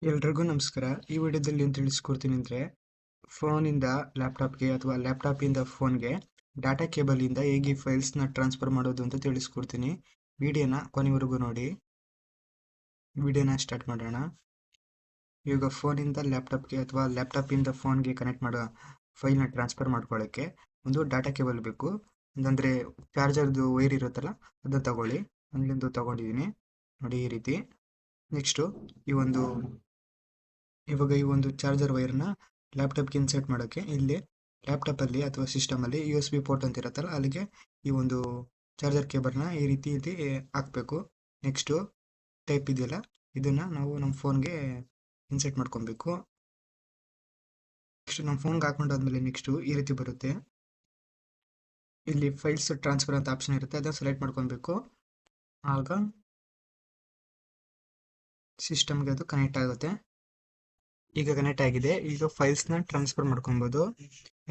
ಎಲ್ರಿಗೂ ನಮಸ್ಕಾರ. ಈ ವಿಡಿಯೋದಲ್ಲಿ ಏನು ತಿಳಿಸ್ಕೊಡ್ತೀನಿ ಅಂದರೆ, ಫೋನಿಂದ ಲ್ಯಾಪ್ಟಾಪ್ಗೆ ಅಥವಾ ಲ್ಯಾಪ್ಟಾಪಿಂದ ಫೋನ್ಗೆ ಡಾಟಾ ಕೇಬಲಿಂದ ಹೇಗೆ ಫೈಲ್ಸ್ನ ಟ್ರಾನ್ಸ್ಫರ್ ಮಾಡೋದು ಅಂತ ತಿಳಿಸ್ಕೊಡ್ತೀನಿ. ವಿಡಿಯೋನ ಕೊನೆವರೆಗೂ ನೋಡಿ. ವಿಡಿಯೋನ ಸ್ಟಾರ್ಟ್ ಮಾಡೋಣ. ಇವಾಗ ಫೋನಿಂದ ಲ್ಯಾಪ್ಟಾಪ್ಗೆ ಅಥವಾ ಲ್ಯಾಪ್ಟಾಪಿಂದ ಫೋನ್ಗೆ ಕನೆಕ್ಟ್ ಮಾಡೋ ಫೈಲ್ನ ಟ್ರಾನ್ಸ್ಫರ್ ಮಾಡ್ಕೊಳ್ಳೋಕ್ಕೆ ಒಂದು ಡಾಟಾ ಕೇಬಲ್ ಬೇಕು. ಅಂದರೆ ಚಾರ್ಜರ್ದು ವೈರ್ ಇರುತ್ತಲ್ಲ, ಅದನ್ನು ತಗೊಳ್ಳಿ. ಅಲ್ಲಿಂದ ತಗೊಂಡಿದ್ದೀನಿ ನೋಡಿ, ಈ ರೀತಿ. ನೆಕ್ಸ್ಟು ಇವಾಗ ಈ ಒಂದು ಚಾರ್ಜರ್ ವೈರ್ನ ಲ್ಯಾಪ್ಟಾಪ್ಗೆ ಇನ್ಸರ್ಟ್ ಮಾಡೋಕ್ಕೆ ಇಲ್ಲಿ ಲ್ಯಾಪ್ಟಾಪಲ್ಲಿ ಅಥವಾ ಸಿಸ್ಟಮಲ್ಲಿ USB ಪೋರ್ಟ್ ಅಂತ ಇರುತ್ತಲ್ಲ, ಅಲ್ಲಿಗೆ ಈ ಒಂದು ಚಾರ್ಜರ್ ಕೇಬಲ್ನ ಈ ರೀತಿ ಹಾಕಬೇಕು. ನೆಕ್ಸ್ಟು ಟೈಪ್ ಇದೆಯಲ್ಲ, ಇದನ್ನು ನಾವು ನಮ್ಮ ಫೋನ್ಗೆ ಇನ್ಸರ್ಟ್ ಮಾಡ್ಕೊಬೇಕು. ನೆಕ್ಸ್ಟ್ ನಮ್ಮ ಫೋನ್ಗೆ ಹಾಕೊಂಡಾದ್ಮೇಲೆ ನೆಕ್ಸ್ಟು ಈ ರೀತಿ ಬರುತ್ತೆ. ಇಲ್ಲಿ ಫೈಲ್ಸ್ ಟ್ರಾನ್ಸ್ಫರ್ ಅಂತ ಆಪ್ಷನ್ ಇರುತ್ತೆ, ಅದನ್ನು ಸೆಲೆಕ್ಟ್ ಮಾಡ್ಕೊಬೇಕು. ಆಗ ಸಿಸ್ಟಮ್ಗೆ ಅದು ಕನೆಕ್ಟ್ ಆಗುತ್ತೆ. ಈಗ ಕನೆಕ್ಟ್ ಆಗಿದೆ. ಈಗ ಫೈಲ್ಸ್ನ ಟ್ರಾನ್ಸ್ಫರ್ ಮಾಡ್ಕೊಬೋದು.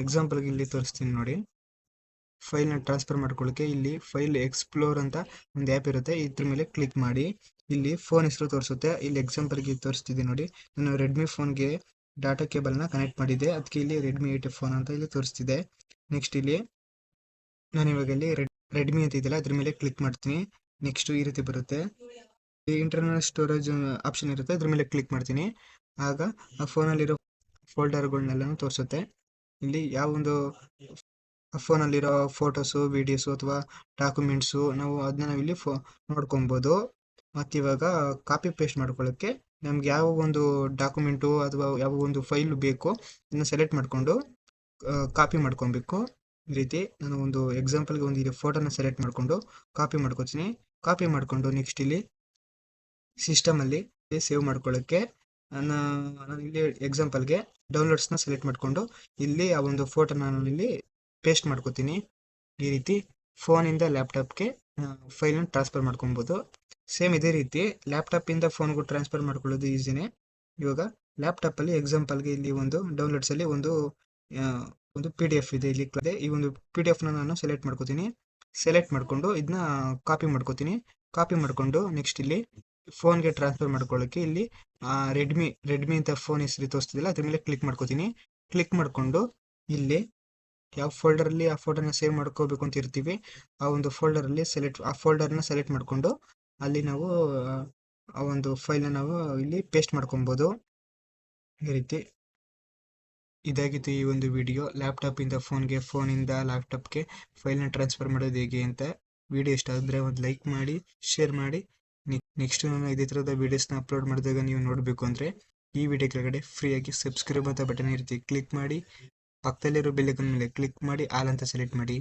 ಎಕ್ಸಾಂಪಲ್ಗೆ ಇಲ್ಲಿ ತೋರಿಸ್ತೀನಿ ನೋಡಿ. ಫೈಲ್ನ ಟ್ರಾನ್ಸ್ಫರ್ ಮಾಡ್ಕೊಳ್ಳೋಕ್ಕೆ ಇಲ್ಲಿ ಫೈಲ್ ಎಕ್ಸ್ಪ್ಲೋರ್ ಅಂತ ಒಂದು ಆ್ಯಪ್ ಇರುತ್ತೆ, ಇದ್ರ ಮೇಲೆ ಕ್ಲಿಕ್ ಮಾಡಿ. ಇಲ್ಲಿ ಫೋನ್ ಹೆಸರು ತೋರಿಸುತ್ತೆ. ಇಲ್ಲಿ ಎಕ್ಸಾಂಪಲ್ಗೆ ತೋರಿಸ್ತಿದೆ ನೋಡಿ, ನಾನು ರೆಡ್ಮಿ ಫೋನ್ಗೆ ಡಾಟಾ ಕೇಬಲ್ನ ಕನೆಕ್ಟ್ ಮಾಡಿದೆ, ಅದಕ್ಕೆ ಇಲ್ಲಿ ರೆಡ್ಮಿ 8 ಫೋನ್ ಅಂತ ಇಲ್ಲಿ ತೋರಿಸ್ತಿದೆ. ನೆಕ್ಸ್ಟ್ ಇಲ್ಲಿ ನಾನು ಇವಾಗ ಇಲ್ಲಿ ರೆಡ್ಮಿ ಅಂತ ಇದೆಯಲ್ಲ, ಅದ್ರ ಮೇಲೆ ಕ್ಲಿಕ್ ಮಾಡ್ತೀನಿ. ನೆಕ್ಸ್ಟ್ ಈ ರೀತಿ ಬರುತ್ತೆ. ಇಂಟರ್ನಲ್ ಸ್ಟೋರೇಜ್ ಆಪ್ಷನ್ ಇರುತ್ತೆ, ಅದ್ರ ಮೇಲೆ ಕ್ಲಿಕ್ ಮಾಡ್ತೀನಿ. ಆಗ ಆ ಫೋನಲ್ಲಿರೋ ಫೋಲ್ಡರ್ಗಳನ್ನೆಲ್ಲ ತೋರಿಸುತ್ತೆ. ಇಲ್ಲಿ ಯಾವೊಂದು ಫೋನಲ್ಲಿರೋ ಫೋಟೋಸು, ವಿಡಿಯೋಸು ಅಥವಾ ಡಾಕ್ಯುಮೆಂಟ್ಸು ನಾವು ಇಲ್ಲಿ ನೋಡ್ಕೊಬೋದು. ಮತ್ತು ಇವಾಗ ಕಾಪಿ ಪೇಸ್ಟ್ ಮಾಡ್ಕೊಳ್ಳೋಕ್ಕೆ ನಮ್ಗೆ ಯಾವ ಒಂದು ಡಾಕ್ಯುಮೆಂಟು ಅಥವಾ ಯಾವ ಒಂದು ಫೈಲ್ ಬೇಕು ಅದನ್ನು ಸೆಲೆಕ್ಟ್ ಮಾಡಿಕೊಂಡು ಕಾಪಿ ಮಾಡ್ಕೊಬೇಕು. ಈ ರೀತಿ ನಾನು ಒಂದು ಎಕ್ಸಾಂಪಲ್ಗೆ ಒಂದು ಫೋಟೋನ ಸೆಲೆಕ್ಟ್ ಮಾಡಿಕೊಂಡು ಕಾಪಿ ಮಾಡ್ಕೊತೀನಿ. ಕಾಪಿ ಮಾಡಿಕೊಂಡು ನೆಕ್ಸ್ಟ್ ಇಲ್ಲಿ ಸಿಸ್ಟಮಲ್ಲಿ ಸೇವ್ ಮಾಡ್ಕೊಳ್ಳೋಕ್ಕೆ ನಾನು ಇಲ್ಲಿ ಎಕ್ಸಾಂಪಲ್ಗೆ ಡೌನ್ಲೋಡ್ಸ್ನ ಸೆಲೆಕ್ಟ್ ಮಾಡಿಕೊಂಡು ಇಲ್ಲಿ ಆ ಒಂದು ಫೋಟೋನ ನಾನು ಇಲ್ಲಿ ಪೇಸ್ಟ್ ಮಾಡ್ಕೋತೀನಿ. ಈ ರೀತಿ ಫೋನಿಂದ ಲ್ಯಾಪ್ಟಾಪ್ಗೆ ಫೈಲನ್ನು ಟ್ರಾನ್ಸ್ಫರ್ ಮಾಡ್ಕೊಬೋದು. ಸೇಮ್ ಇದೇ ರೀತಿ ಲ್ಯಾಪ್ಟಾಪಿಂದ ಫೋನ್ಗೂ ಟ್ರಾನ್ಸ್ಫರ್ ಮಾಡ್ಕೊಳ್ಳೋದು ಈಸಿನೇ. ಇವಾಗ ಲ್ಯಾಪ್ಟಾಪಲ್ಲಿ ಎಕ್ಸಾಂಪಲ್ಗೆ ಇಲ್ಲಿ ಒಂದು ಡೌನ್ಲೋಡ್ಸಲ್ಲಿ ಒಂದು PDF ಇದೆ. ಇಲ್ಲಿ ಈ ಒಂದು PDFನ ನಾನು ಸೆಲೆಕ್ಟ್ ಮಾಡ್ಕೋತೀನಿ. ಸೆಲೆಕ್ಟ್ ಮಾಡಿಕೊಂಡು ಇದನ್ನ ಕಾಪಿ ಮಾಡ್ಕೋತೀನಿ. ಕಾಪಿ ಮಾಡಿಕೊಂಡು ನೆಕ್ಸ್ಟ್ ಇಲ್ಲಿ ಫೋನ್ಗೆ ಟ್ರಾನ್ಸ್ಫರ್ ಮಾಡ್ಕೊಳ್ಳೋಕ್ಕೆ ಇಲ್ಲಿ ರೆಡ್ಮಿ ಅಂತ ಫೋನ್ ಹೆಸರು ತೋರಿಸ್ತಿದ್ದಿಲ್ಲ, ಅದ್ರ ಮೇಲೆ ಕ್ಲಿಕ್ ಮಾಡ್ಕೋತೀನಿ. ಕ್ಲಿಕ್ ಮಾಡಿಕೊಂಡು ಇಲ್ಲಿ ಯಾವ ಫೋಲ್ಡರಲ್ಲಿ ಆ ಫೋಟೋನ ಸೇವ್ ಮಾಡ್ಕೋಬೇಕು ಅಂತ ಇರ್ತೀವಿ, ಆ ಒಂದು ಫೋಲ್ಡರಲ್ಲಿ ಆ ಫೋಲ್ಡರ್ನ ಸೆಲೆಕ್ಟ್ ಮಾಡಿಕೊಂಡು ಅಲ್ಲಿ ನಾವು ಆ ಒಂದು ಫೈಲ್ನ ನಾವು ಇಲ್ಲಿ ಪೇಸ್ಟ್ ಮಾಡ್ಕೊಬೋದು. ಈ ರೀತಿ ಇದಾಗಿತ್ತು ಈ ಒಂದು ವಿಡಿಯೋ. ಲ್ಯಾಪ್ಟಾಪಿಂದ ಫೋನ್ಗೆ, ಫೋನಿಂದ ಲ್ಯಾಪ್ಟಾಪ್ಗೆ ಫೈಲ್ನ ಟ್ರಾನ್ಸ್ಫರ್ ಮಾಡೋದು ಹೇಗೆ ಅಂತ. ವಿಡಿಯೋ ಇಷ್ಟ ಆದರೆ ಒಂದು ಲೈಕ್ ಮಾಡಿ, ಶೇರ್ ಮಾಡಿ. ನೆಕ್ಸ್ಟ್ ನಾನು ಇದೇ ಥರದ ವೀಡಿಯೋಸ್ನ ಅಪ್ಲೋಡ್ ಮಾಡಿದಾಗ ನೀವು ನೋಡಬೇಕು ಅಂದರೆ ಈ ವಿಡಿಯೋ ಕೆಳಗಡೆ ಫ್ರೀಯಾಗಿ ಸಬ್ಸ್ಕ್ರೈಬ್ ಅಂತ ಬಟನ್ ಇರುತ್ತೆ, ಕ್ಲಿಕ್ ಮಾಡಿ. ಪಕ್ಕದಲ್ಲಿರೋ ಬೆಲ್ ಐಕಾನ್ ಮೇಲೆ ಕ್ಲಿಕ್ ಮಾಡಿ, ಆಲ್ ಅಂತ ಸೆಲೆಕ್ಟ್ ಮಾಡಿ.